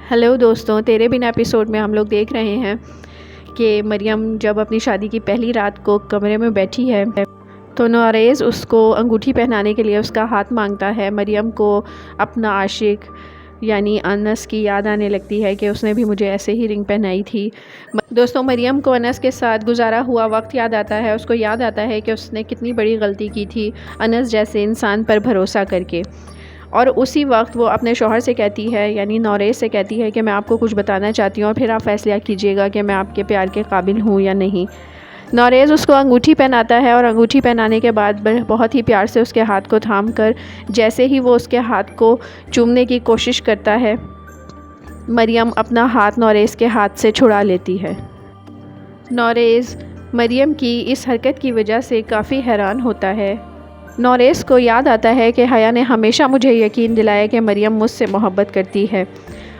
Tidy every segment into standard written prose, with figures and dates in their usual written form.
Hello दोस्तों, तेरे बिना एपिसोड में हम लोग देख रहे हैं कि मरियम जब अपनी शादी की पहली रात को कमरे में बैठी है तो नोरेज़ उसको अंगूठी पहनाने के लिए उसका हाथ मांगता है। मरियम को अपना आशिक यानी अनस की याद आने लगती है कि उसने भी मुझे ऐसे ही रिंग पहनाई थी। दोस्तों, मरियम को अनस के साथ गुजारा हुआ वक्त याद आता है। उसको याद आता है कि उसने कितनी बड़ी गलती की थी अनस जैसे इंसान पर भरोसा करके। और उसी वक्त वो अपने शौहर से कहती है यानी नोरेज़ से कहती है कि मैं आपको कुछ बताना चाहती हूँ और फिर आप फैसला कीजिएगा कि मैं आपके प्यार के काबिल हूँ या नहीं। नोरेज़ उसको अंगूठी पहनाता है और अंगूठी पहनाने के बाद बहुत ही प्यार से उसके हाथ को थाम कर जैसे ही वो उसके हाथ को चूमने की कोशिश करता है, मरियम अपना हाथ नोरेज़ के हाथ से छुड़ा लेती है। नोरेज़ मरियम की इस हरकत की वजह से काफ़ी हैरान होता है। नोरेज़ को याद आता है कि हया ने हमेशा मुझे यकीन दिलाया कि मरियम मुझसे मोहब्बत करती है।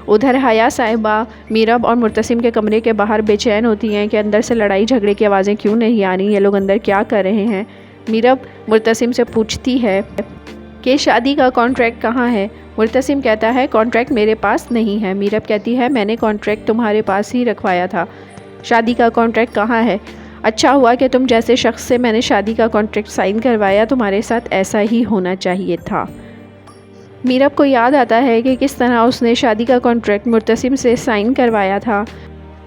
उधर हया साहिबा मीरब और मुर्तसिम के कमरे के बाहर बेचैन होती हैं कि अंदर से लड़ाई झगड़े की आवाज़ें क्यों नहीं आ रही, ये लोग अंदर क्या कर रहे हैं। मीरब मुर्तसिम से पूछती है कि शादी का कॉन्ट्रैक्ट कहाँ है। मुर्तसिम कहता है कॉन्ट्रैक्ट मेरे पास नहीं है। मीरब कहती है मैंने कॉन्ट्रैक्ट तुम्हारे पास ही रखवाया था, शादी का कॉन्ट्रैक्ट कहाँ है। अच्छा हुआ कि तुम जैसे शख्स से मैंने शादी का कॉन्ट्रैक्ट साइन करवाया, तुम्हारे साथ ऐसा ही होना चाहिए था। मीरब को याद आता है कि किस तरह उसने शादी का कॉन्ट्रैक्ट मुर्तसिम से साइन करवाया था।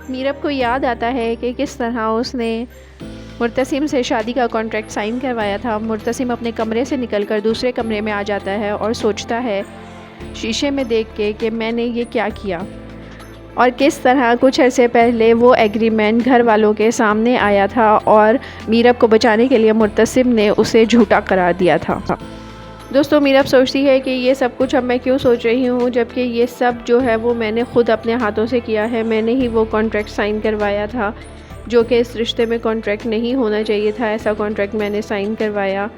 मीरब को याद आता है कि किस तरह उसने मुर्तसिम से शादी का कॉन्ट्रैक्ट साइन करवाया था। मुर्तसिम अपने कमरे से निकलकर दूसरे कमरे में आ जाता है और सोचता है शीशे में देख के कि मैंने ये क्या किया, और किस तरह कुछ अरसे पहले वो एग्रीमेंट घर वालों के सामने आया था और मीरब को बचाने के लिए मुर्तसिम ने उसे झूठा करार दिया था। दोस्तों, मीरब सोचती है कि ये सब कुछ अब मैं क्यों सोच रही हूँ, जबकि ये सब जो है वो मैंने ख़ुद अपने हाथों से किया है। मैंने ही वो कॉन्ट्रैक्ट साइन करवाया था जो कि इस रिश्ते में कॉन्ट्रैक्ट नहीं होना चाहिए था, ऐसा कॉन्ट्रैक्ट मैंने साइन करवाया।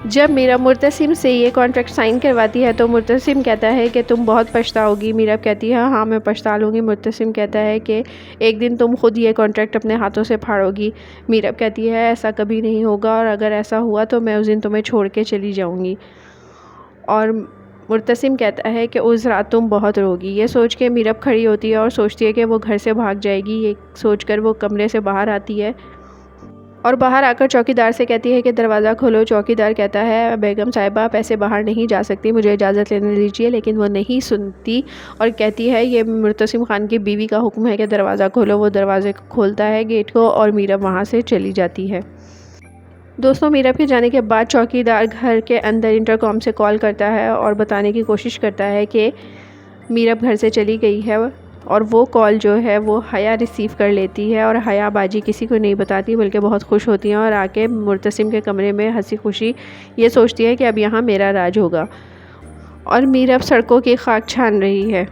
जब मीरब मुर्तसिम से ये कॉन्ट्रैक्ट साइन करवाती है तो मुर्तसिम कहता है कि तुम बहुत पछताओगी। मीरब कहती है हाँ मैं पछता लूँगी। मुर्तसिम कहता है कि एक दिन तुम खुद ये कॉन्ट्रैक्ट अपने हाथों से फाड़ोगी। मीरब कहती है ऐसा कभी नहीं होगा, और अगर ऐसा हुआ तो मैं उस दिन तुम्हें छोड़ के चली जाऊँगी। और मुर्तसिम कहता है कि उस रात तुम बहुत रोगी। ये सोच के मीरब खड़ी होती है और सोचती है कि वो घर से भाग जाएगी। ये सोचकर वो कमरे से बाहर आती है और बाहर आकर चौकीदार से कहती है कि दरवाज़ा खोलो। चौकीदार कहता है बेगम साहिबा आप ऐसे बाहर नहीं जा सकती, मुझे इजाज़त लेने दीजिए। लेकिन वो नहीं सुनती और कहती है ये मुर्तसिम खान की बीवी का हुक्म है कि दरवाज़ा खोलो। वो दरवाजे को खोलता है, गेट को, और मीरब वहाँ से चली जाती है। दोस्तों, मीरब के जाने के बाद चौकीदार घर के अंदर इंटरकॉम से कॉल करता है और बताने की कोशिश करता है कि मीरब घर से चली गई है, और वो कॉल जो है वो हया रिसीव कर लेती है। और हया बाजी किसी को नहीं बताती बल्कि बहुत खुश होती हैं और आके मुर्तसिम के कमरे में हंसी खुशी ये सोचती है कि अब यहाँ मेरा राज होगा। और मीरब सड़कों की खाक छान रही है।